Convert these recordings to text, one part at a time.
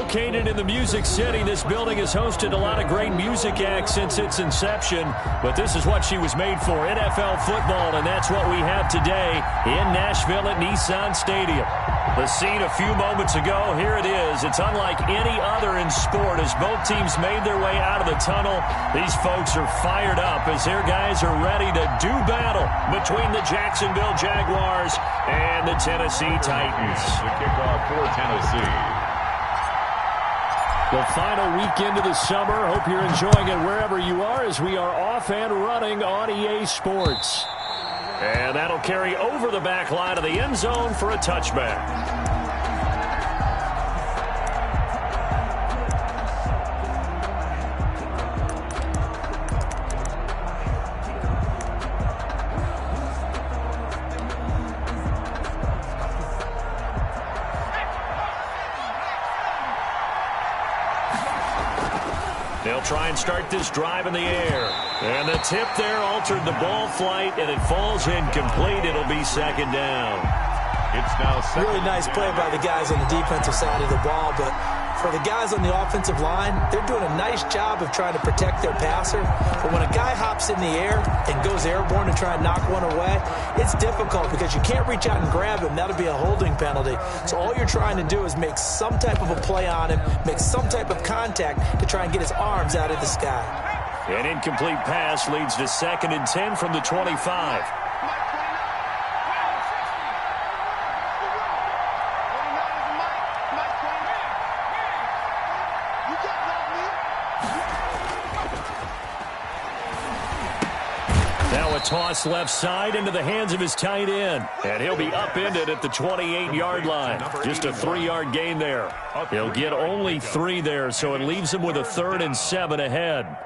Located in the Music City, this building has hosted a lot of great music acts since its inception, but this is what she was made for, NFL football, and that's what we have today in Nashville at Nissan Stadium. The scene a few moments ago, here it is. It's unlike any other in sport as both teams made their way out of the tunnel. These folks are fired up as their guys are ready to do battle between the Jacksonville Jaguars and the Tennessee Titans. The kickoff for Tennessee. The final weekend of the summer. Hope you're enjoying it wherever you are as we are off and running on EA Sports. And that'll carry over the back line of the end zone for a touchback. They'll try and start this drive in the air. And the tip there altered the ball flight, and it falls incomplete. It'll be second down. It's now second. Really nice play by the guys on the defensive side of the ball, but for the guys on the offensive line, they're doing a nice job of trying to protect their passer. But when a guy hops in the air and goes airborne to try and knock one away, it's difficult because you can't reach out and grab him. That'll be a holding penalty. So all you're trying to do is make some type of a play on him, make some type of contact to try and get his arms out of the sky. An incomplete pass leads to 2nd and 10 from the 25. Now a toss left side into the hands of his tight end. And he'll be upended at the 28-yard line. Just a 3-yard gain there. He'll get only 3 there, so it leaves him with a 3rd and 7 ahead.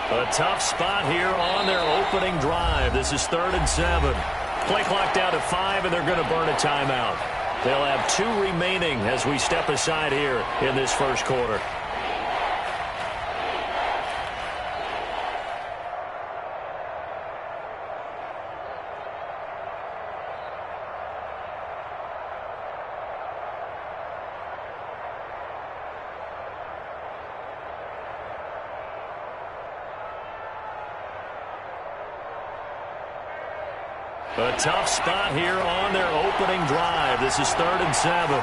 A tough spot here on their opening drive. This is 3rd and 7. Play clock down to 5, and they're going to burn a timeout. They'll have 2 remaining as we step aside here in this first quarter. A tough spot here on their opening drive. This is 3rd and 7.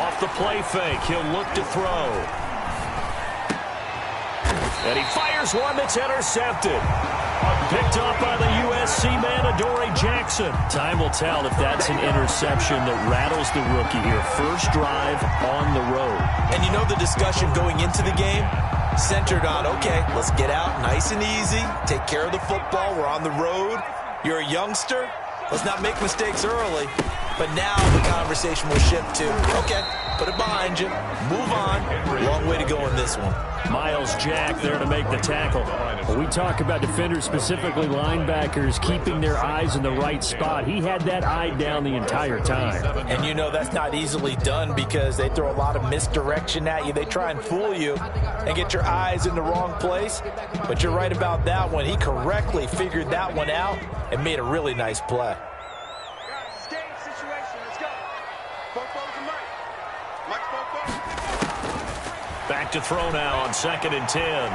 Off the play fake, he'll look to throw. And he fires one that's intercepted. Picked up by the USC man, Adoree Jackson. Time will tell if that's an interception that rattles the rookie here. First drive on the road. And you know the discussion going into the game? Centered on, okay, let's get out nice and easy, take care of the football, we're on the road, you're a youngster, let's not make mistakes early. But now the conversation will shift to, okay, put it behind you, move on, long way to go in this one. Miles Jack there to make the tackle. When we talk about defenders, specifically linebackers, keeping their eyes in the right spot, he had that eye down the entire time. And you know that's not easily done because they throw a lot of misdirection at you. They try and fool you and get your eyes in the wrong place. But you're right about that one. He correctly figured that one out and made a really nice play. Back to throw now on 2nd and 10.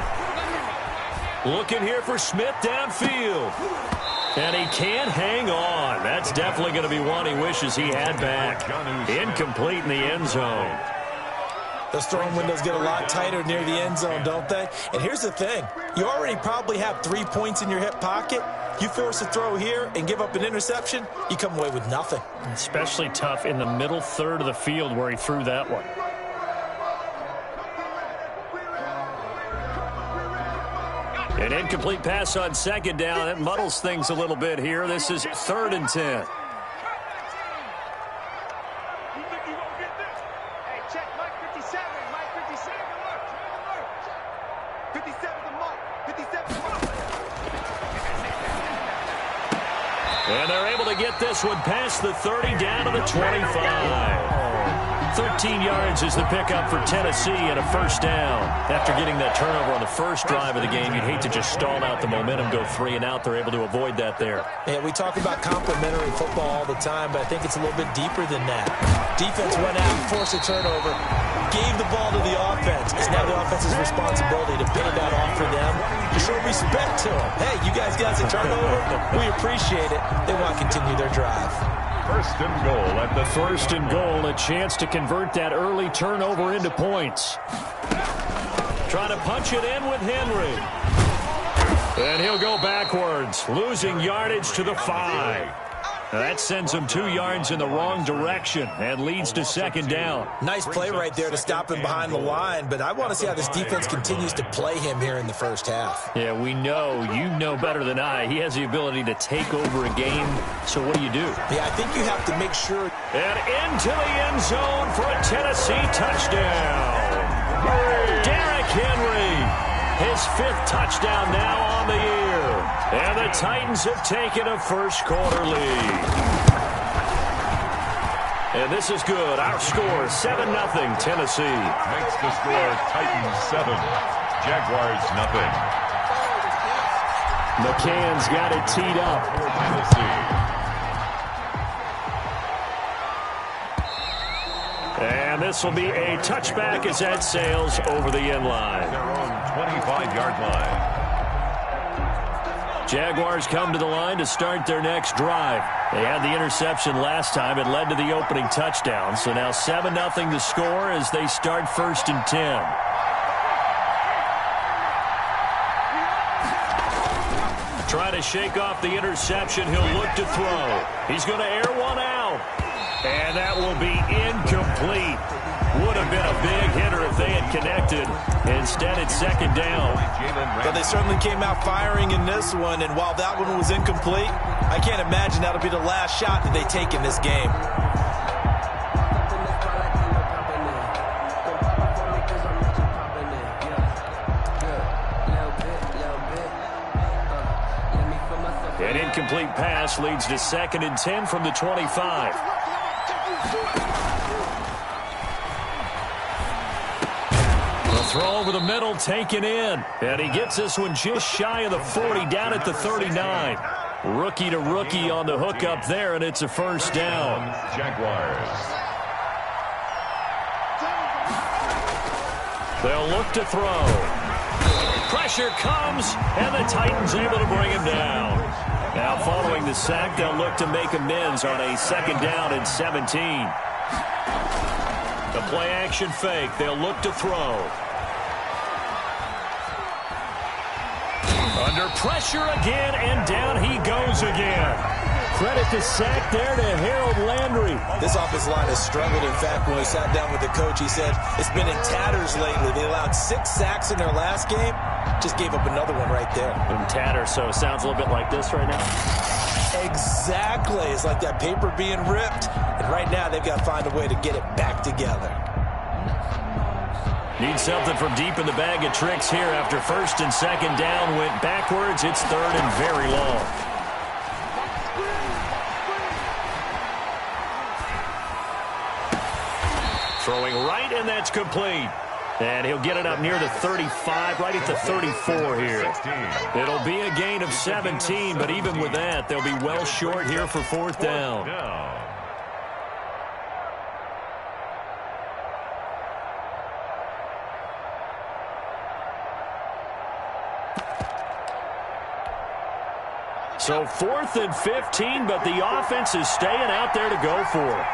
Looking here for Smith downfield. And he can't hang on. That's definitely going to be one he wishes he had back. Incomplete in the end zone. Those throwing windows get a lot tighter near the end zone, don't they? And here's the thing. You already probably have 3 points in your hip pocket. You force a throw here and give up an interception, you come away with nothing. Especially tough in the middle third of the field where he threw that one. An incomplete pass on 2nd down. That muddles things a little bit here. This is 3rd and 10. And they're able to get this one past the 30 down to the 25. 13 yards is the pickup for Tennessee and a first down. After getting that turnover on the first drive of the game, you'd hate to just stall out the momentum, go 3 and out. They're able to avoid that there. Yeah, we talk about complementary football all the time, but I think it's a little bit deeper than that. Defense went out, forced a turnover, gave the ball to the offense. It's now the offense's responsibility to pay that off for them, to show respect to them. Hey, you guys got a turnover? We appreciate it. They want to continue their drive. First and goal at the first and goal, a chance to convert that early turnover into points. Trying to punch it in with Henry. And he'll go backwards, losing yardage to the 5. That sends him 2 yards in the wrong direction and leads to second down. Nice play right there to stop him behind the line, but I want to see how this defense continues to play him here in the first half. Yeah, we know. You know better than I. He has the ability to take over a game. So what do you do? Yeah, I think you have to make sure. And into the end zone for a Tennessee touchdown. Derrick Henry. His 5th touchdown now on the year. And the Titans have taken a first-quarter lead. And this is good. Our score, 7-0, Tennessee. Makes the score Titans 7, Jaguars 0. McCann's got it teed up. Tennessee. And this will be a touchback as that sails over the end line. Their own 25-yard line. Jaguars come to the line to start their next drive. They had the interception last time. It led to the opening touchdown. So now 7-0 the score as they start 1st and 10. Trying to shake off the interception. He'll look to throw. He's going to air one out. And that will be incomplete. Would have been a big hitter if they had connected. Instead, it's second down. But they certainly came out firing in this one, and while that one was incomplete, I can't imagine that'll be the last shot that they take in this game. An incomplete pass leads to 2nd and 10 from the 25. Throw over the middle, taken in. And he gets this one just shy of the 40, down at the 39. Rookie to rookie on the hook up there, and it's a first down. Jaguars. They'll look to throw. Pressure comes, and the Titans able to bring him down. Now following the sack, they'll look to make amends on a 2nd down and 17. The play action fake. They'll look to throw. Under pressure again, and down he goes again. Credit the sack there to Harold Landry. This offensive line has struggled. In fact, when we sat down with the coach, he said it's been in tatters lately. They allowed 6 sacks in their last game. Just gave up another one right there. In tatters, so it sounds a little bit like this right now. Exactly. It's like that paper being ripped. And right now, they've got to find a way to get it back together. Need something from deep in the bag of tricks here after 1st and 2nd down. Went backwards. It's 3rd and very long. Throwing right, and that's complete. And he'll get it up near the 35, right at the 34 here. It'll be a gain of 17, but even with that, they'll be well short here for 4th down. So 4th and 15, but the offense is staying out there to go for it.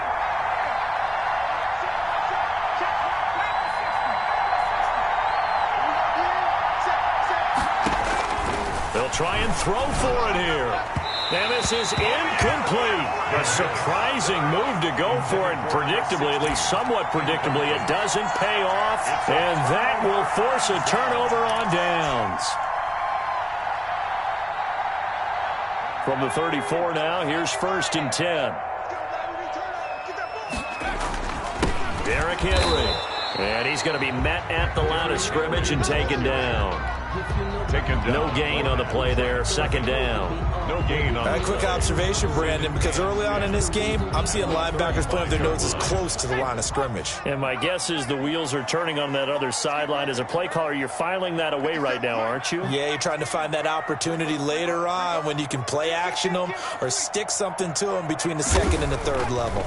They'll try and throw for it here. And this is incomplete. A surprising move to go for it. Predictably, at least somewhat predictably, it doesn't pay off. And that will force a turnover on downs. From the 34 now, here's 1st and 10. Derrick Henry. And he's going to be met at the line of scrimmage and taken down. No gain on the play there. Second down. No gain on A quick observation, Brandon, because early on in this game, I'm seeing linebackers putting their noses close to the line of scrimmage. And my guess is the wheels are turning on that other sideline. As a play caller, you're filing that away right now, aren't you? Yeah, you're trying to find that opportunity later on when you can play action them or stick something to them between the second and the third level.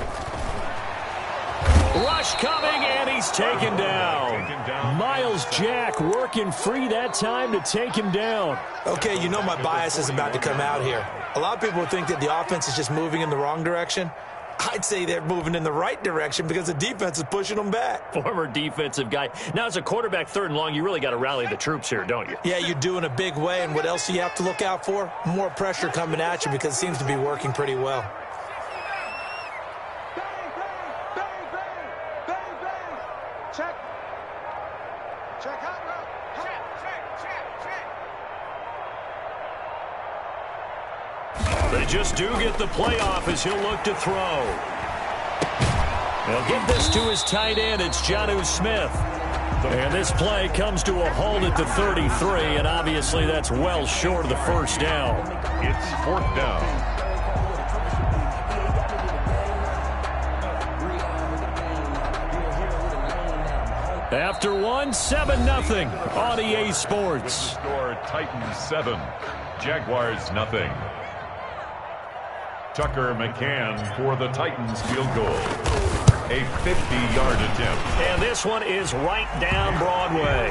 Rush coming, and he's taken down. Miles Jack working free that time to take him down. Okay, you know my bias is about to come out here. A lot of people think that the offense is just moving in the wrong direction. I'd say they're moving in the right direction because the defense is pushing them back. Former defensive guy. Now, as a quarterback, third and long, you really got to rally the troops here, don't you? Yeah, you do in a big way, and what else do you have to look out for? More pressure coming at you because it seems to be working pretty well. They just do get the playoff as he'll look to throw. He'll get this to his tight end. It's Jonnu Smith. And this play comes to a halt at the 33, and obviously that's well short of the first down. It's fourth down. After one, 7-0 on EA Sports. Score Titans 7, Jaguars nothing. Tucker McCann for the Titans field goal. A 50-yard attempt. And this one is right down Broadway.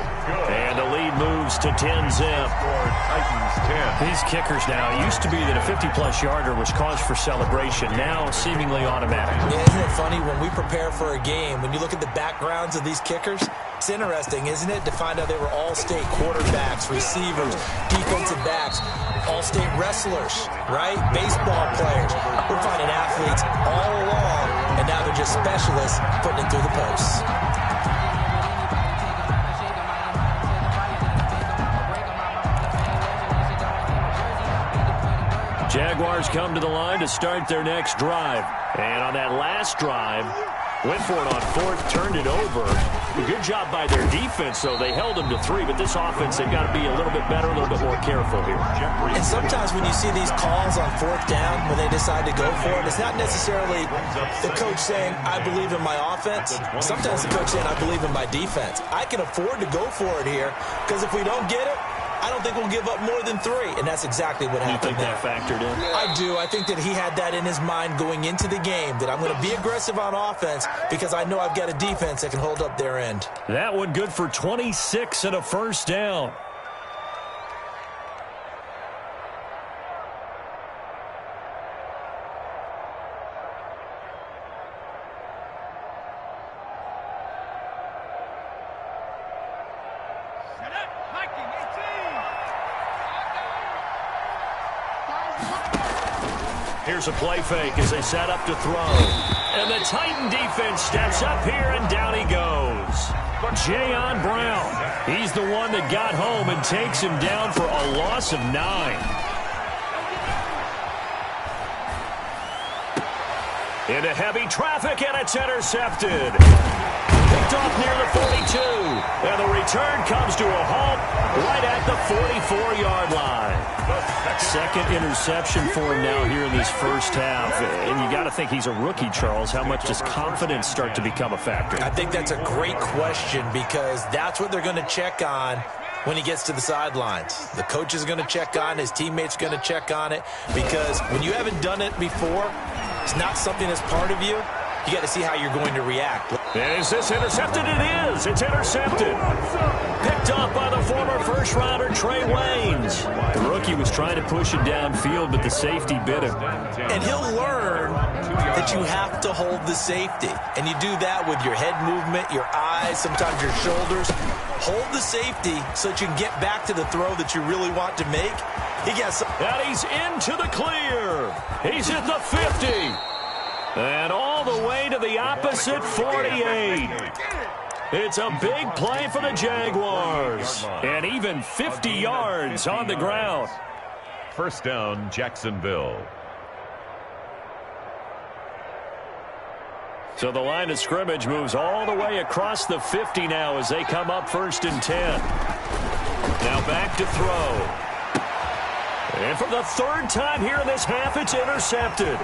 And the lead moves to 10-zip. For Titans 10. These kickers now, it used to be that a 50-plus yarder was cause for celebration. Now seemingly automatic. Yeah, isn't it funny when we prepare for a game, when you look at the backgrounds of these kickers, it's interesting, isn't it, to find out they were all-state quarterbacks, receivers, defensive backs, all-state wrestlers, right? Baseball players. We're finding athletes all along, and now they're just specialists putting it through the posts. Jaguars come to the line to start their next drive. And on that last drive, went for it on fourth, turned it over. Good job by their defense, though. They held them to 3, but this offense, they've got to be a little bit better, a little bit more careful here. And sometimes when you see these calls on fourth down, when they decide to go for it, it's not necessarily the coach saying, I believe in my offense. Sometimes the coach saying, I believe in my defense. I can afford to go for it here, because if we don't get it, I don't think we'll give up more than 3, and that's exactly what happened. You think that factored in? I do. I think that he had that in his mind going into the game, that I'm going to be aggressive on offense because I know I've got a defense that can hold up their end. That one good for 26 and a first down. Here's a play fake as they set up to throw. And the Titan defense steps up here, and down he goes. Jayon Brown. He's the one that got home and takes him down for a loss of 9. Into heavy traffic, and it's intercepted. Picked off near the 42. And the return comes to a halt right at the 44-yard line. Second interception for him now here in this first half. And you got to think he's a rookie, Charles. How much does confidence start to become a factor? I think that's a great question because that's what they're going to check on when he gets to the sidelines. The coach is going to check on, his teammates going to check on it, because when you haven't done it before, it's not something that's part of you. You got to see how you're going to react. And is this intercepted? It is. It's intercepted. Picked up by the former first-rounder Trey Waynes. The rookie was trying to push it downfield, but the safety bit him. And he'll learn that you have to hold the safety. And you do that with your head movement, your eyes, sometimes your shoulders. Hold the safety so that you can get back to the throw that you really want to make. He gets. And he's into the clear. He's at the 50. And all the way to the opposite 48. It's a big play for the Jaguars. And even 50 yards on the ground. First down, Jacksonville. So the line of scrimmage moves all the way across the 50 now as they come up 1st and 10. Now back to throw. And for the 3rd time here in this half, it's intercepted.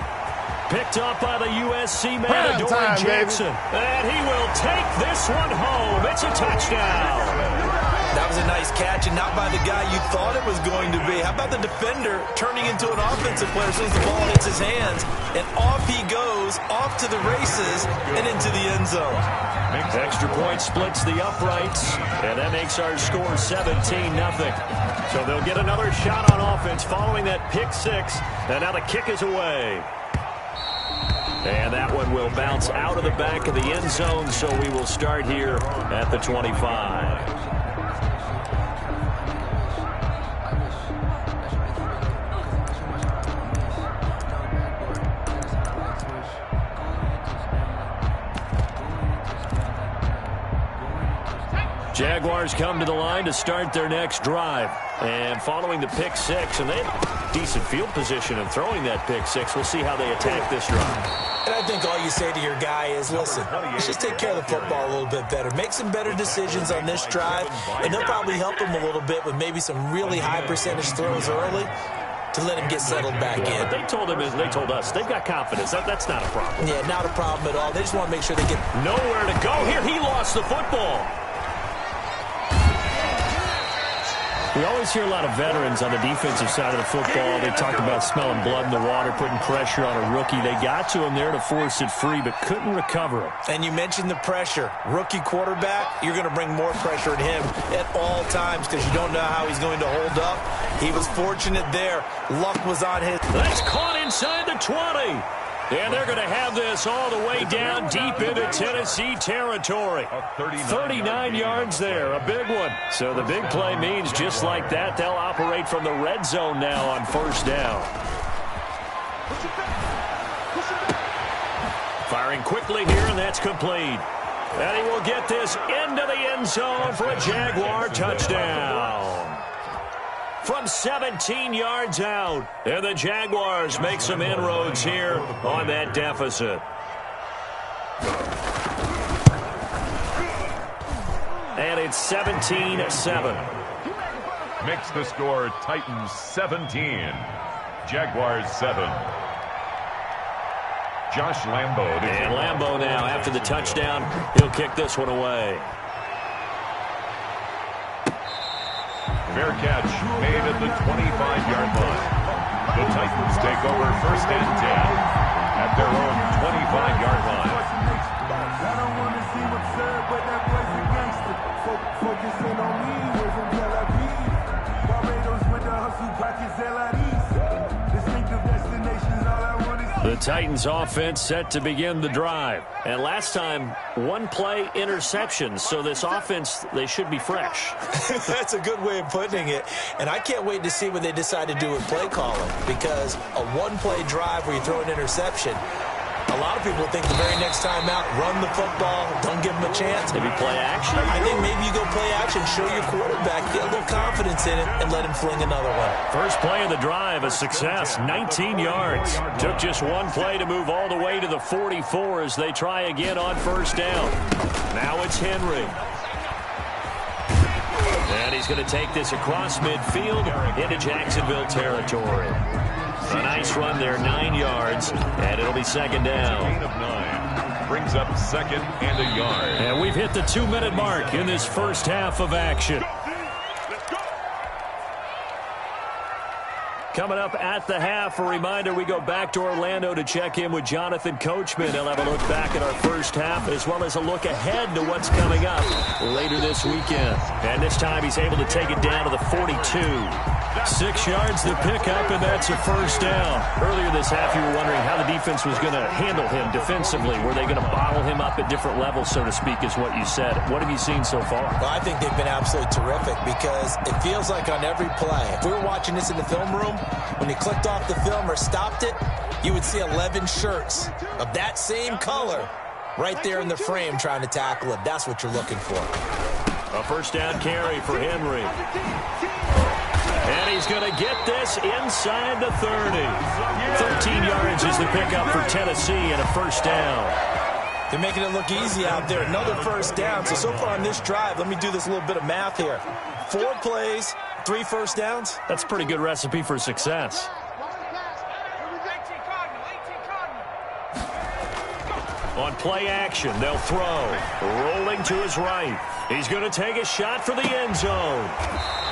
Picked up by the USC man, Adoree Jackson. And he will take this one home. It's a touchdown. That was a nice catch, and not by the guy you thought it was going to be. How about the defender turning into an offensive player as soon as the ball hits his hands, and off he goes, off to the races, and into the end zone. Extra point splits the uprights, and that makes our score 17-0. So they'll get another shot on offense following that pick six, and now the kick is away. And that one will bounce out of the back of the end zone, so we will start here at the 25. Jaguars come to the line to start their next drive. And following the pick six, and they have decent field position in throwing that pick six. We'll see how they attack this drive. And I think all you say to your guy is, listen, let's just take care of the football a little bit better. Make some better decisions on this drive, and they'll probably help him a little bit with maybe some really high percentage throws early to let him get settled back in. But they told us, they've got confidence. That's not a problem. Yeah, not a problem at all. They just want to make sure they get nowhere to go. Here, he lost the football. We always hear a lot of veterans on the defensive side of the football. They talked about smelling blood in the water, putting pressure on a rookie. They got to him there to force it free, but couldn't recover him. And you mentioned the pressure. Rookie quarterback, you're going to bring more pressure at him at all times because you don't know how he's going to hold up. He was fortunate there. Luck was on his. That's caught inside the 20. And they're going to have this all the way down deep into Tennessee territory. 39 yards there, a big one. So the big play means just like that, they'll operate from the red zone now on 1st down. Firing quickly here, and that's complete. And he will get this into the end zone for a Jaguar touchdown. From 17 yards out, and the Jaguars make some inroads here on that deficit. And it's 17-7. Makes the score Titans 17, Jaguars 7. Josh Lambo. And Lambo now, after the touchdown, he'll kick this one away. Fair catch made at the 25-yard line. The Titans take over 1st and 10 at their own 25-yard line. I don't want to seem absurd, but that boy's a gangster. Focusing on me, we're from Tel Aviv. Barbados with the hustle, pockets LIDs. Distinctive destinations, all I want is... The Titans offense set to begin the drive. And last time, one play interception. So this offense, they should be fresh. That's a good way of putting it. And I can't wait to see what they decide to do with play calling. Because a one-play drive where you throw an interception, a lot of people think the very next time out, run the football, don't give them a chance. Maybe play action? I think maybe you go play action, show your quarterback, get a little confidence in it, and let him fling another one. First play of the drive, a success, 19 yards. Took just one play to move all the way to the 44 as they try again on 1st down. Now it's Henry. And he's going to take this across midfield into Jacksonville territory. A nice run there, 9 yards, and it'll be 2nd down. Gain of 9 brings up 2nd and a yard. And we've hit the 2-minute mark in this first half of action. Coming up at the half, a reminder, we go back to Orlando to check in with Jonathan Coachman. He'll have a look back at our first half as well as a look ahead to what's coming up later this weekend. And this time he's able to take it down to the 42. 6 yards to pick up, and that's a 1st down. Earlier this half, you were wondering how the defense was going to handle him defensively. Were they going to bottle him up at different levels, so to speak, is what you said. What have you seen so far? Well, I think they've been absolutely terrific because it feels like on every play, if we were watching this in the film room, when you clicked off the film or stopped it, you would see 11 shirts of that same color right there in the frame trying to tackle him. That's what you're looking for. A 1st down carry for Henry. And he's going to get this inside the 30. 13 yards is the pickup for Tennessee and a 1st down. They're making it look easy out there. Another first down. So far on this drive, let me do this little bit of math here. 4 plays, 3 first downs. That's a pretty good recipe for success. On play action, they'll throw. Rolling to his right. He's going to take a shot for the end zone.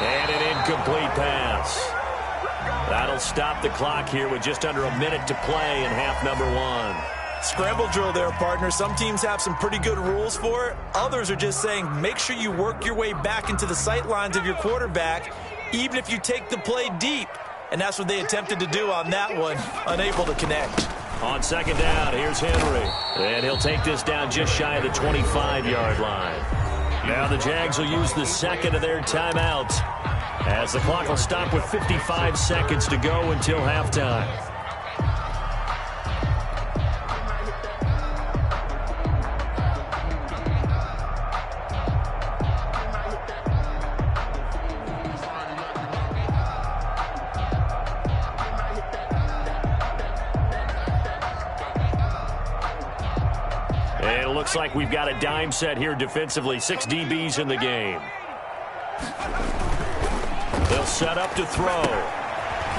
And an incomplete pass. That'll stop the clock here with just under a minute to play in half number 1. Scramble drill there, partner. Some teams have some pretty good rules for it. Others are just saying make sure you work your way back into the sight lines of your quarterback, even if you take the play deep. And that's what they attempted to do on that one, unable to connect. On second down, here's Henry. And he'll take this down just shy of the 25-yard line. Now the Jags will use the second of their timeouts as the clock will stop with 55 seconds to go until halftime. Looks like we've got a dime set here defensively. 6 DBs in the game. They'll set up to throw.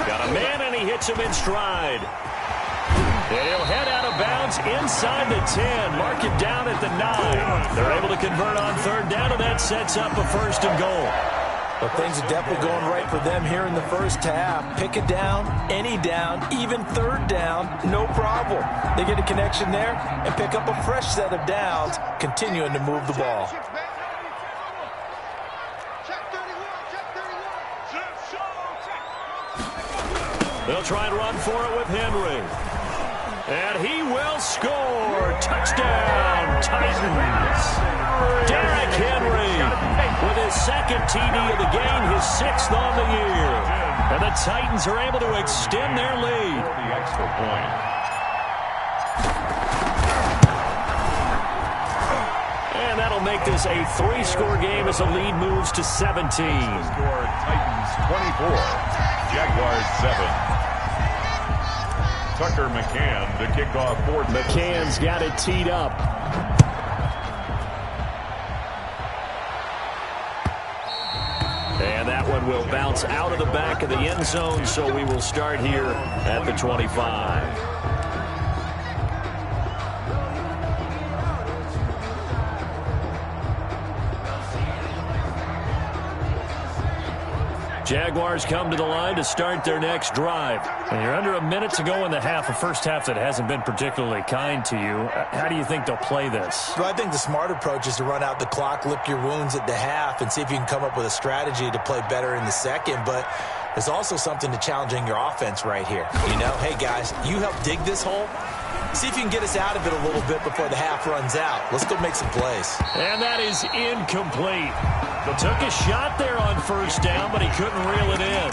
Got a man, and he hits him in stride. And he'll head out of bounds inside the 10. Mark it down at the 9. They're able to convert on third down, and that sets up a first and goal. Well, things are definitely going right for them here in the first half. Pick it down, any down, even third down, no problem. They get a connection there and pick up a fresh set of downs, continuing to move the ball. They'll try and run for it with Henry. And he will score. Touchdown, Titans. Derrick Henry with his second TD of the game, his 6th on the year. And the Titans are able to extend their lead. The extra point. And that'll make this a 3-score game as the lead moves to 17. Score Titans 24, Jaguars 7. Tucker McCann to kick off for McCann's got it teed up. And that one will bounce out of the back of the end zone, so we will start here at the 25. Jaguars come to the line to start their next drive. And you're under a minute to go in the half, a first half that hasn't been particularly kind to you. How do you think they'll play this? Well, I think the smart approach is to run out the clock, lick your wounds at the half, and see if you can come up with a strategy to play better in the second. But there's also something to challenging your offense right here. You know, hey, guys, you help dig this hole. See if you can get us out of it a little bit before the half runs out. Let's go make some plays. And that is incomplete. Took a shot there on first down, but he couldn't reel it in.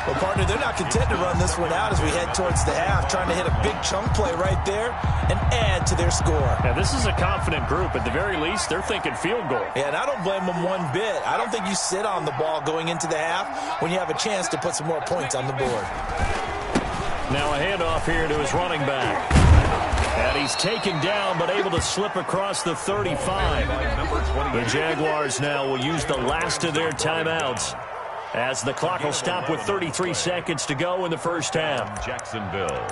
Well, partner, they're not content to run this one out as we head towards the half, trying to hit a big chunk play right there and add to their score. Yeah, this is a confident group. At the very least, they're thinking field goal. Yeah, and I don't blame them one bit. I don't think you sit on the ball going into the half when you have a chance to put some more points on the board. Now a handoff here to his running back. And he's taken down, but able to slip across the 35. The Jaguars now will use the last of their timeouts as the clock will stop with 33 seconds to go in the first half. Jacksonville.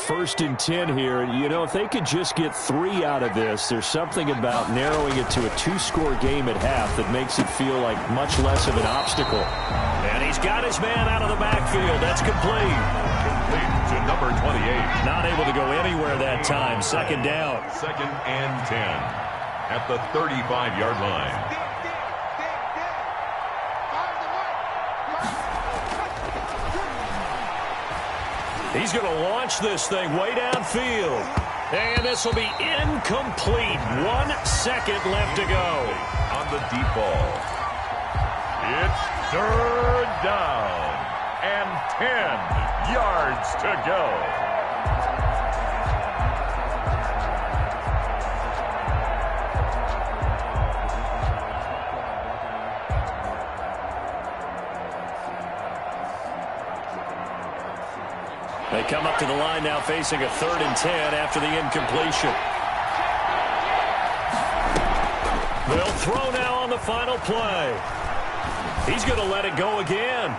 First and 10 here. You know, if they could just get 3 out of this, there's something about narrowing it to a 2-score game at half that makes it feel like much less of an obstacle. And he's got his man out of the backfield. That's complete. Complete to number 28. Not able to go anywhere that time. Second down. 2nd and 10 at the 35-yard line. He's going to launch this thing way downfield. And this will be incomplete. 1 second left to go. On the deep ball. It's 3rd down and 10 yards to go. They come up to the line now facing a 3rd and 10 after the incompletion. They'll throw now on the final play. He's going to let it go again.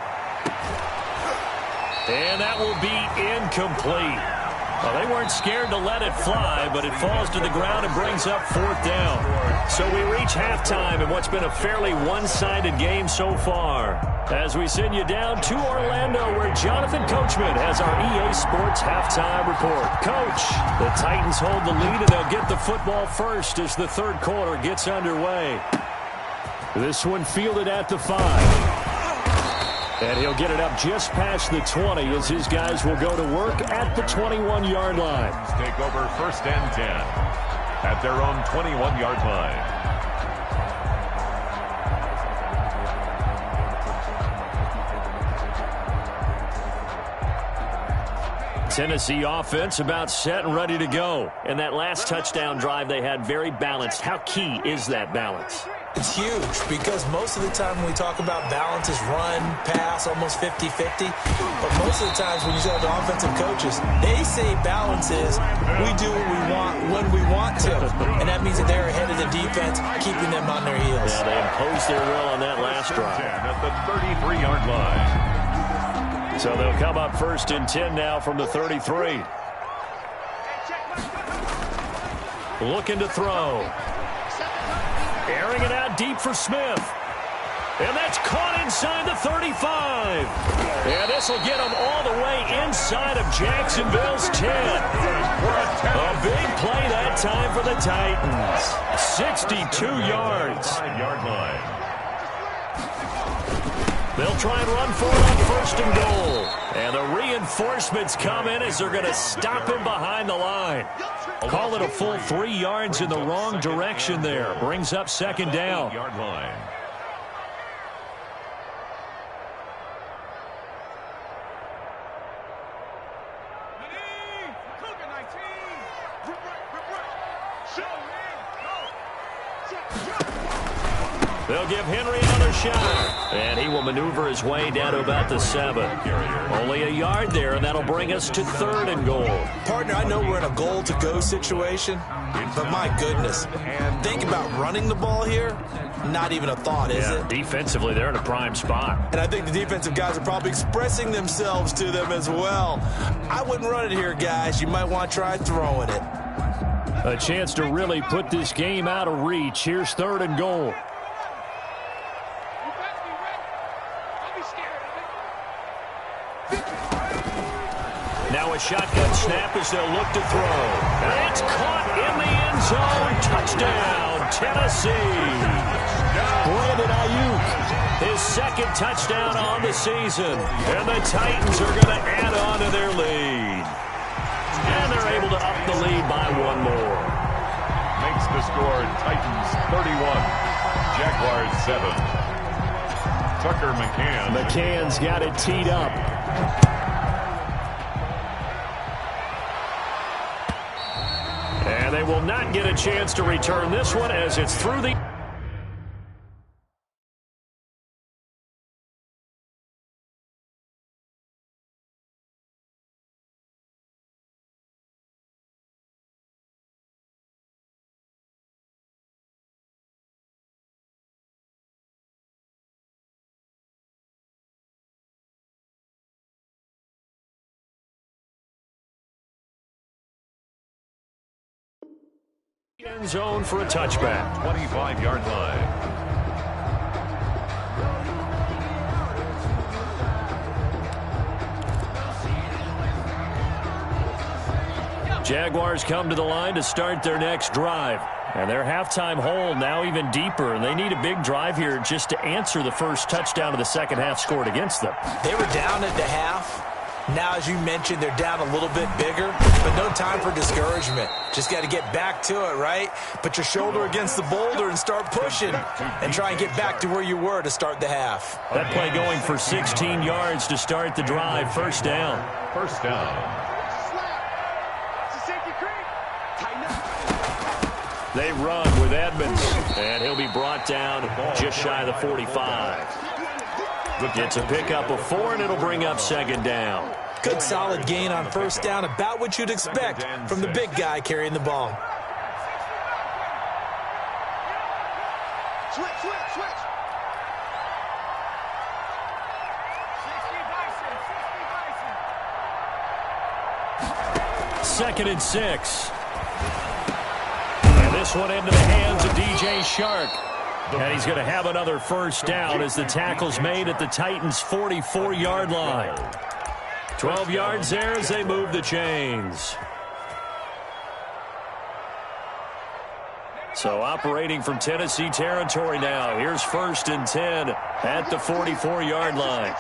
And that will be incomplete. Well, they weren't scared to let it fly, but it falls to the ground and brings up 4th down. So we reach halftime in what's been a fairly one-sided game so far. As we send you down to Orlando, where Jonathan Coachman has our EA Sports halftime report. Coach, the Titans hold the lead, and they'll get the football first as the 3rd quarter gets underway. This one fielded at the 5. And he'll get it up just past the 20 as his guys will go to work at the 21-yard line. Take over 1st and 10 at their own 21-yard line. Tennessee offense about set and ready to go. And that last touchdown drive they had very balanced. How key is that balance? It's huge because most of the time when we talk about balance is run, pass, almost 50-50. But most of the times when you talk to offensive coaches, they say balance is we do what we want when we want to. And that means that they're ahead of the defense, keeping them on their heels. Yeah, they imposed their will on that last drive. At the 33-yard line. So they'll come up 1st and 10 now from the 33. Looking to throw. Airing it out deep for Smith. And that's caught inside the 35. And this will get them all the way inside of Jacksonville's 10. A big play that time for the Titans. 62 yards. 5-yard line. They'll try and run for it on 1st and goal. And the reinforcements come in as they're going to stop him behind the line. Call it a full 3 yards in the wrong direction there. Brings up 2nd down. 8-yard line. They'll give Henry another shot. And he will maneuver his way down to about the 7. Only a yard there, and that'll bring us to 3rd and goal. Partner, I know we're in a goal-to-go situation, but my goodness, think about running the ball here. Not even a thought, is it? Defensively, they're in a prime spot. And I think the defensive guys are probably expressing themselves to them as well. I wouldn't run it here, guys. You might want to try throwing it. A chance to really put this game out of reach. Here's 3rd and goal. Now a shotgun snap as they'll look to throw. And it's caught in the end zone. Touchdown, Tennessee. Brandon Ayuk, his 2nd touchdown on the season. And the Titans are going to add on to their lead. And they're able to up the lead by 1 more. Makes the score Titans 31, Jaguars 7. Tucker McCann. McCann's got it teed up. And they will not get a chance to return this one as it's through the... end zone for a touchback. 25-yard line. Jaguars come to the line to start their next drive. And their halftime hole now even deeper. And they need a big drive here just to answer the first touchdown of the second half scored against them. They were down at the half. Now, as you mentioned, they're down a little bit bigger, but no time for discouragement. Just got to get back to it, right? Put your shoulder against the boulder and start pushing and try and get back to where you were to start the half. That play going for 16 yards to start the drive. 1st down. 1st down. They run with Edmonds, and he'll be brought down just shy of the 45. Gets a pickup of 4, and it'll bring up 2nd down. Good solid gain on first down, about what you'd expect from the big guy carrying the ball. Switch. 2nd and 6. And this one into the hands of DJ Shark. And he's going to have another first down as the tackle's made at the Titans' 44-yard line. 12 yards there as they move the chains. So operating from Tennessee territory now. Here's 1st and 10 at the 44-yard line.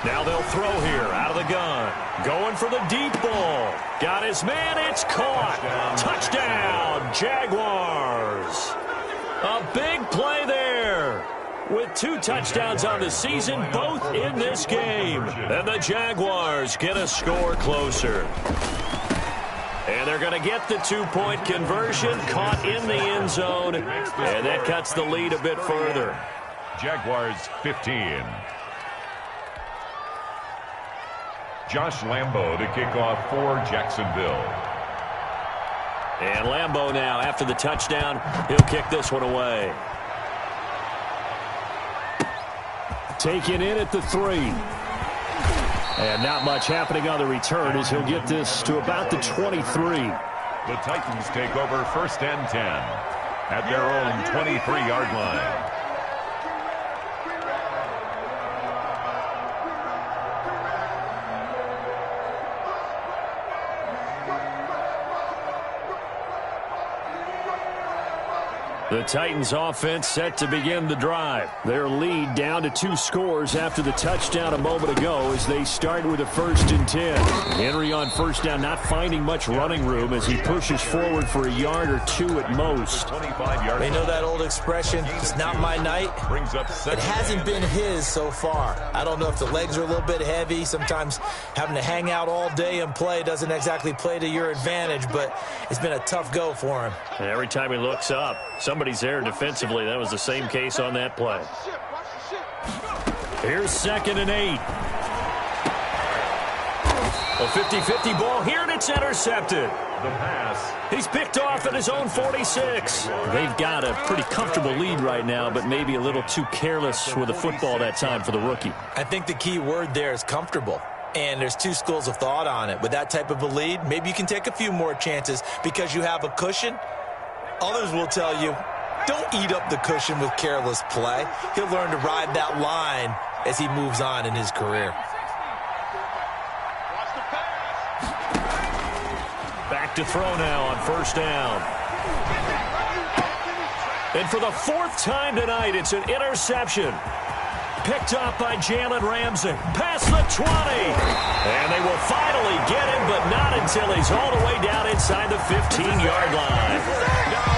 Now they'll throw here out of the gun. Going for the deep ball. Got his man. It's caught. Touchdown, Jaguars. A big play there. With 2 touchdowns on the season, both in this game. And the Jaguars get a score closer. And they're going to get the 2-point conversion, caught in the end zone. And that cuts the lead a bit further. Jaguars 15. Josh Lambo to kick off for Jacksonville. And Lambo now, after the touchdown, he'll kick this one away. Taken in at the 3. And not much happening on the return as he'll get this to about the 23. The Titans take over 1st and 10 at their own 23-yard line. The Titans offense set to begin the drive. Their lead down to 2 scores after the touchdown a moment ago as they start with a 1st and 10. Henry on first down not finding much running room as he pushes forward for a yard or 2 at most. They know that old expression, it's not my night. It hasn't been his so far. I don't know if the legs are a little bit heavy. Sometimes having to hang out all day and play doesn't exactly play to your advantage, but it's been a tough go for him. And every time he looks up, somebody's there defensively. That was the same case on that play. Here's 2nd and 8. A 50-50 ball here, and it's intercepted. The pass. He's picked off at his own 46. They've got a pretty comfortable lead right now, but maybe a little too careless with the football that time for the rookie. I think the key word there is comfortable. And there's 2 schools of thought on it. With that type of a lead, maybe you can take a few more chances because you have a cushion. Others will tell you, don't eat up the cushion with careless play. He'll learn to ride that line as he moves on in his career. Back to throw now on first down. And for the 4th time tonight, it's an interception. Picked up by Jalen Ramsey. Past the 20. And they will finally get him, but not until he's all the way down inside the 15-yard line.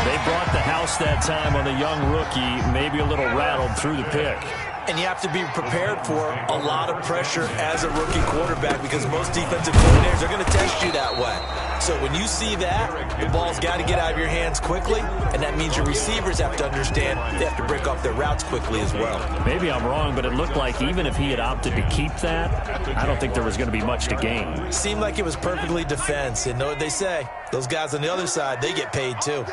They brought the house that time on the young rookie, maybe a little rattled through the pick. And you have to be prepared for a lot of pressure as a rookie quarterback because most defensive coordinators are going to test you that way. So when you see that, the ball's got to get out of your hands quickly, and that means your receivers have to understand they have to break off their routes quickly as well. Maybe I'm wrong, but it looked like even if he had opted to keep that, I don't think there was going to be much to gain. Seemed like it was perfectly defense, and know what they say. Those guys on the other side, they get paid too.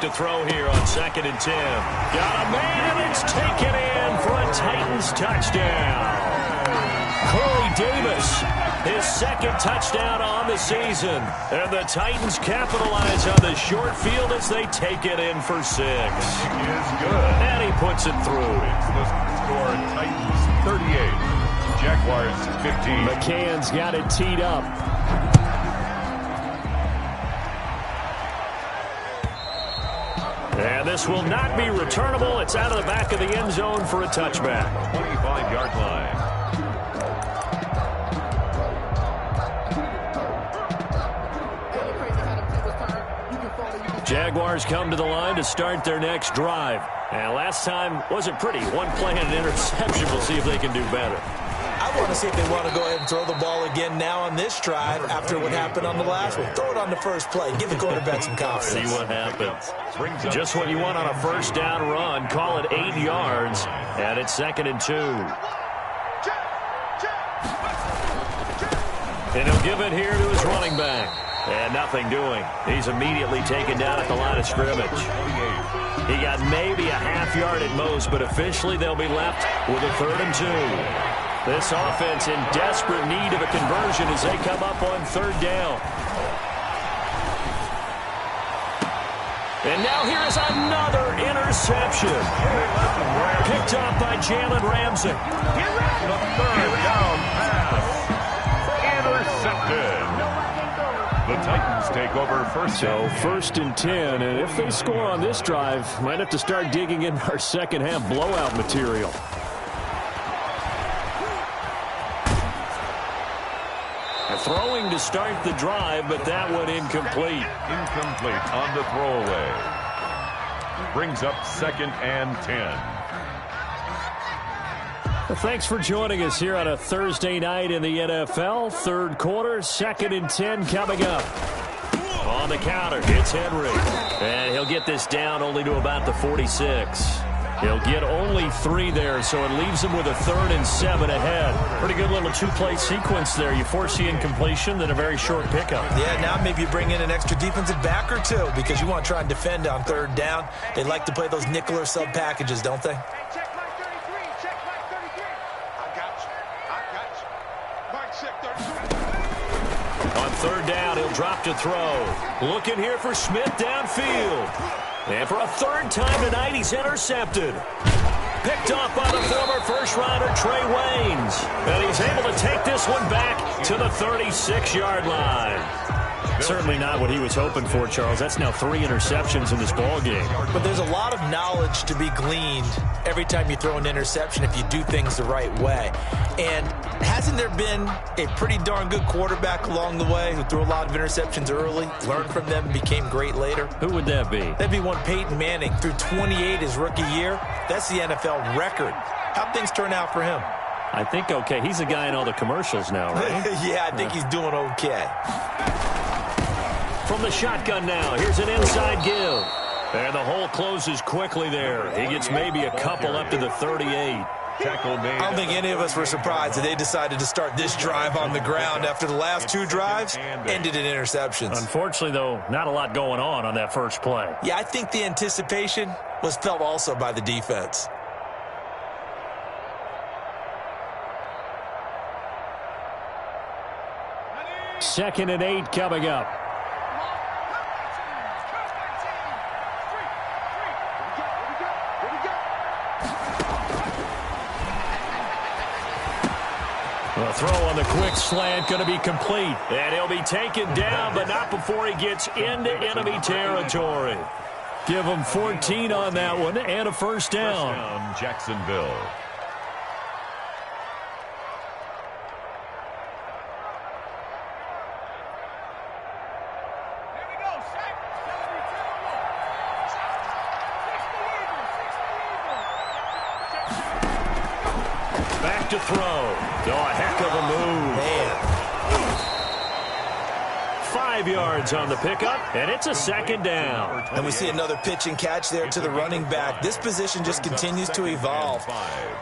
To throw here on 2nd and 10. Got a man, it's taken in for a Titans touchdown. Corey Davis, his 2nd touchdown on the season. And the Titans capitalize on the short field as they take it in for 6. Is good. And he puts it through. The score, Titans 38, Jaguars 15. McCann's got it teed up. And this will not be returnable. It's out of the back of the end zone for a touchback. 25-yard line. Jaguars come to the line to start their next drive. And last time wasn't pretty. One play and an interception. We'll see if they can do better. I want to see if they want to go ahead and throw the ball again now on this drive after what happened on the last one. Throw it on the first play. Give the quarterback some confidence. See what happens. Just what you want on a first down run. Call it 8 yards. And it's 2nd and 2. And he'll give it here to his running back. And nothing doing. He's immediately taken down at the line of scrimmage. He got maybe a half yard at most, but officially they'll be left with a 3rd and 2. This offense in desperate need of a conversion as they come up on 3rd down. And now here is another interception. Picked off by Jalen Ramsey. The 3rd down pass. Intercepted. The Titans take over first. So 1st and 10, and if they score on this drive, might have to start digging in our second half blowout material. Throwing to start the drive, but that one incomplete. Incomplete on the throwaway. Brings up 2nd and 10. Well, thanks for joining us here on a Thursday night in the NFL. 3rd quarter, 2nd and 10 coming up. On the counter, it's Henry. And he'll get this down only to about the 46. He'll get only 3 there, so it leaves him with a 3rd and 7 ahead. Pretty good little 2-play sequence there. You force the incompletion, then a very short pickup. Yeah, now maybe you bring in an extra defensive back or two because you want to try and defend on 3rd down. They like to play those nickel or sub packages, don't they? Check Mike 33. Check Mike 33. I got you. Mike, check 33. On 3rd down, he'll drop to throw. Looking here for Smith downfield. And for a 3rd time tonight, he's intercepted. Picked off by the former first-rounder Trey Waynes. And he's able to take this one back to the 36-yard line. Certainly not what he was hoping for, Charles. That's now 3 interceptions in this ballgame. But there's a lot of knowledge to be gleaned every time you throw an interception if you do things the right way. And hasn't there been a pretty darn good quarterback along the way who threw a lot of interceptions early, learned from them, and became great later? Who would that be? That'd be one Peyton Manning. Threw 28 his rookie year. That's the NFL record. How'd things turn out for him? I think okay. He's a guy in all the commercials now, right? Yeah, I think he's doing okay. From the shotgun now, here's an inside give. And the hole closes quickly there. He gets maybe a couple up to the 38. Tackle made. I don't think any of us were surprised that they decided to start this drive on the ground after the last 2 drives ended in interceptions. Unfortunately, though, not a lot going on that first play. Yeah, I think the anticipation was felt also by the defense. Second and 8 coming up. The throw on the quick slant going to be complete. And he'll be taken down, but not before he gets into enemy territory. Give him 14 on that one and a first down. First down, Jacksonville. Back to throw. Oh, a heck of a move. Man. 5 yards on the pickup, and it's a second down. And we see another pitch and catch there to the running back. This position just continues to evolve.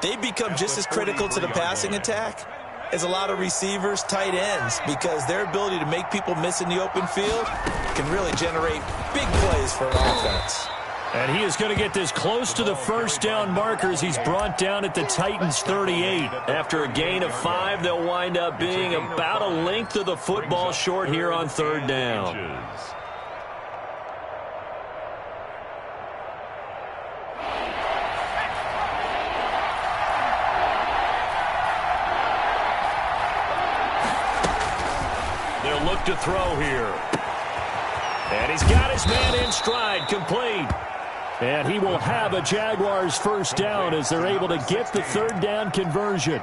They become just as critical to the passing attack as a lot of receivers, tight ends, because their ability to make people miss in the open field can really generate big plays for an offense. And he is going to get this close to the first down markers. He's brought down at the Titans' 38. After a gain of 5, they'll wind up being about a length of the football short here on 3rd down. They'll look to throw here. And he's got his man in stride, complete. And he will have a Jaguars first down as they're able to get the 3rd down conversion.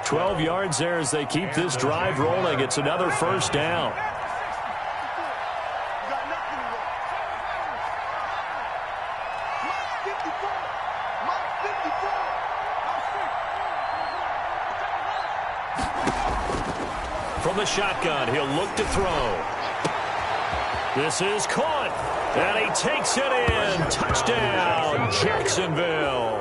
12 yards there as they keep this drive rolling. It's another first down. From the shotgun, he'll look to throw. This is caught, and he takes it in. Touchdown, Jacksonville.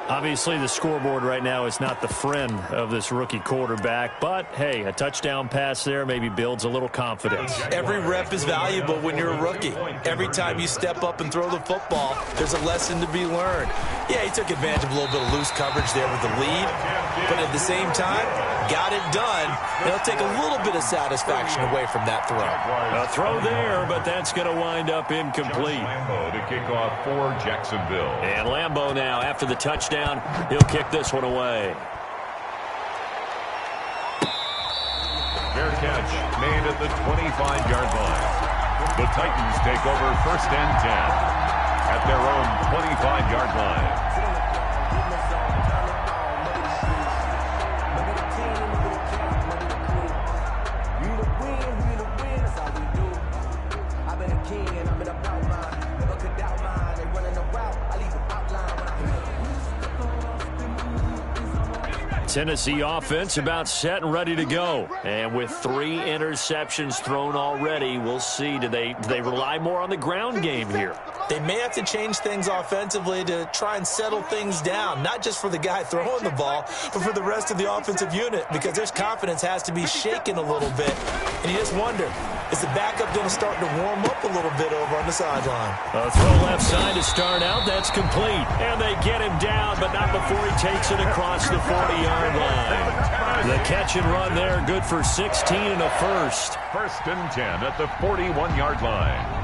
Obviously, the scoreboard right now is not the friend of this rookie quarterback, but, hey, a touchdown pass there maybe builds a little confidence. Every rep is valuable when you're a rookie. Every time you step up and throw the football, there's a lesson to be learned. Yeah, he took advantage of a little bit of loose coverage there with the lead, but at the same time, got it done. It'll take a little bit of satisfaction away from that throw. A throw there, but that's going to wind up incomplete. Lambeau to kick off for Jacksonville. And Lambeau now, after the touchdown, he'll kick this one away. Fair catch made at the 25-yard line. The Titans take over 1st and 10 at their own 25-yard line. Tennessee offense about set and ready to go. And with 3 interceptions thrown already, we'll see. Do they rely more on the ground game here? They may have to change things offensively to try and settle things down, not just for the guy throwing the ball, but for the rest of the offensive unit, because their confidence has to be shaken a little bit. And you just wonder, is the backup going to start to warm up a little bit over on the sideline? A throw left side to start out. That's complete. And they get him down, but not before he takes it across the 40-yard line. The catch and run there, good for 16 and a first. 1st and 10 at the 41-yard line.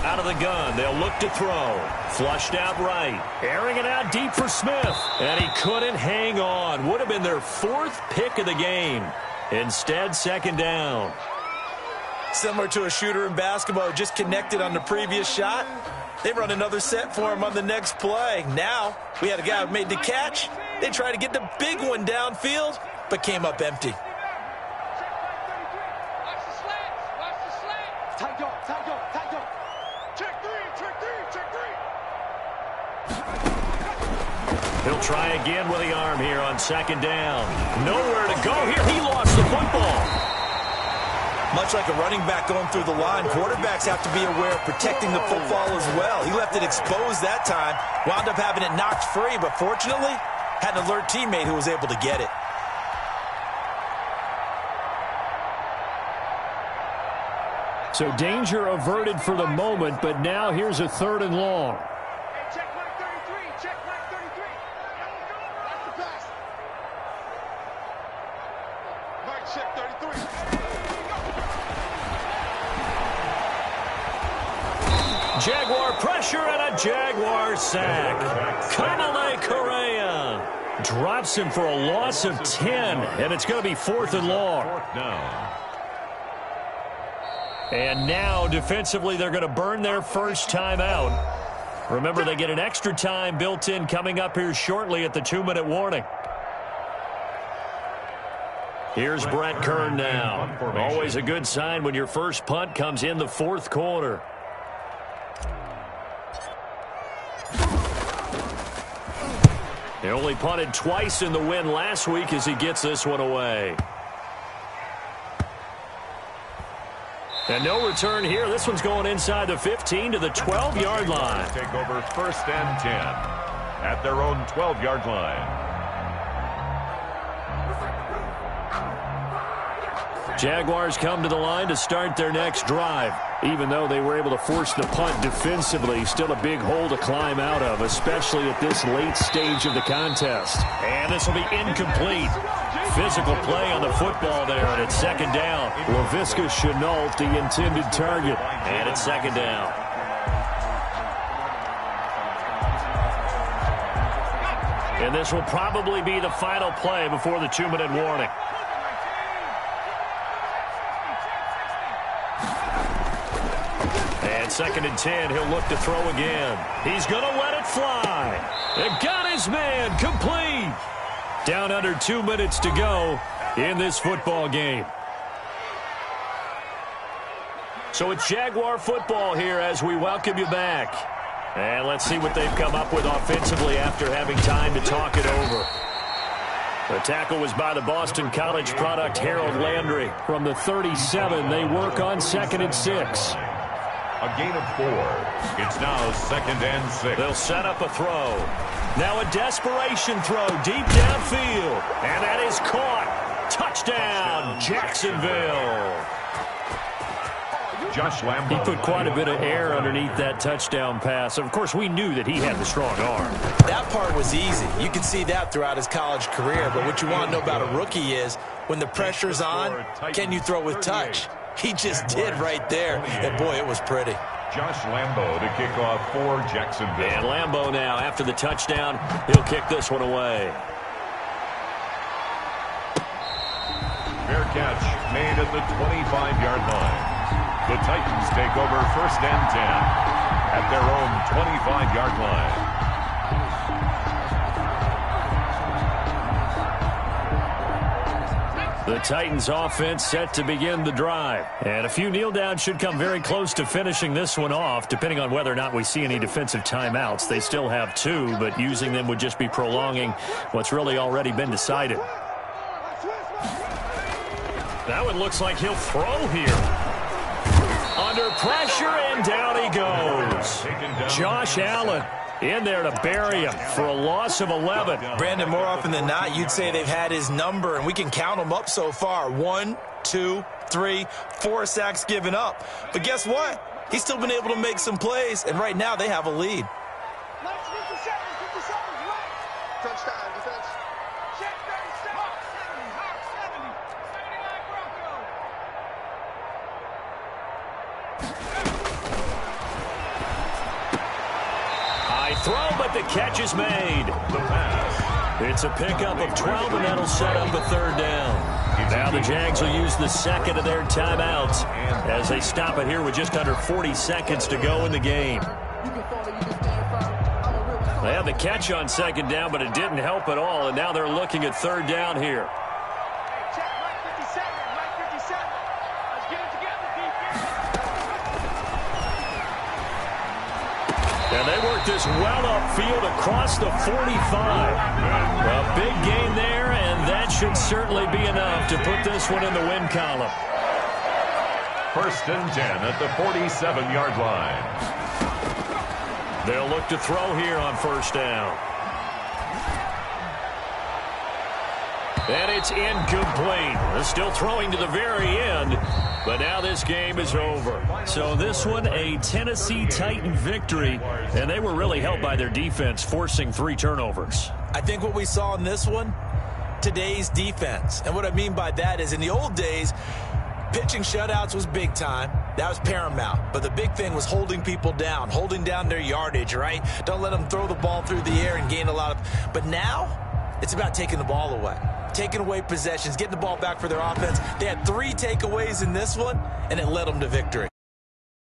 Out of the gun, they'll look to throw. Flushed out right. Airing it out deep for Smith. And he couldn't hang on. Would have been their 4th pick of the game. Instead, 2nd down. Similar to a shooter in basketball who just connected on the previous shot. They run another set for him on the next play. Now, we had a guy who made the catch. They tried to get the big one downfield, but came up empty. He'll try again with the arm here on 2nd down. Nowhere to go here. He lost the football. Much like a running back going through the line, quarterbacks have to be aware of protecting the football as well. He left it exposed that time, wound up having it knocked free, but fortunately, had an alert teammate who was able to get it. So danger averted for the moment, but now here's a 3rd and long. Jaguar pressure and a Jaguar sack. Kamale Correa drops him for a loss of 10, and it's going to be 4th and long. And now, defensively, they're going to burn their first timeout. Remember, they get an extra time built in coming up here shortly at the 2-minute warning. Here's Brett Kern now. Always a good sign when your first punt comes in the 4th quarter. He only punted twice in the win last week as he gets this one away. And no return here. This one's going inside the 15 to the 12-yard line. Take over 1st and 10 at their own 12-yard line. Jaguars come to the line to start their next drive. Even though they were able to force the punt defensively, still a big hole to climb out of, especially at this late stage of the contest. And this will be incomplete. Physical play on the football there, and it's 2nd down. Laviska Shenault, the intended target. And it's 2nd down. And this will probably be the final play before the 2-minute warning. And 2nd and 10, he'll look to throw again. He's going to let it fly. And got his man complete. Down under 2 minutes to go in this football game. So it's Jaguar football here as we welcome you back. And let's see what they've come up with offensively after having time to talk it over. The tackle was by the Boston College product, Harold Landry. From the 37, they work on 2nd and 6. A gain of 4. It's now 2nd and 6. They'll set up a throw. Now a desperation throw deep downfield. And that is caught. Touchdown, Jacksonville. Josh Lambo. He put quite a bit of air underneath that touchdown pass. Of course, we knew that he had the strong arm. That part was easy. You can see that throughout his college career. But what you want to know about a rookie is when the pressure's on, can you throw with touch? He just did right there. And, boy, it was pretty. Josh Lambo to kick off for Jacksonville. And Lambo now, after the touchdown, he'll kick this one away. Fair catch made at the 25-yard line. The Titans take over 1st and 10 at their own 25-yard line. The Titans offense set to begin the drive. And a few kneel downs should come very close to finishing this one off, depending on whether or not we see any defensive timeouts. They still have 2, but using them would just be prolonging what's really already been decided. That one looks like he'll throw here. Under pressure, and down he goes. Josh Allen in there to bury him for a loss of 11. Brandon, more often than not, you'd say they've had his number, and we can count them up so far. 1, 2, 3, 4 sacks given up. But guess what? He's still been able to make some plays, and right now they have a lead. Touchdown, defense. Throw, but the catch is made. The pass. It's a pickup of 12, and that'll set up a 3rd down. Now the Jags will use the 2nd of their timeouts as they stop it here with just under 40 seconds to go in the game. They had the catch on 2nd down, but it didn't help at all, and now they're looking at 3rd down here. And they work this well upfield across the 45. A big gain there, and that should certainly be enough to put this one in the win column. 1st and 10 at the 47-yard line. They'll look to throw here on 1st down. And it's incomplete. They're still throwing to the very end, but now this game is over. So this one, a Tennessee Titan victory, and they were really helped by their defense, forcing 3 turnovers. I think what we saw in this one, today's defense. And what I mean by that is in the old days, pitching shutouts was big time. That was paramount. But the big thing was holding people down, holding down their yardage, right? Don't let them throw the ball through the air and gain a lot of... But now, it's about taking the ball away. Taking away possessions, getting the ball back for their offense. They had 3 takeaways in this one, and it led them to victory.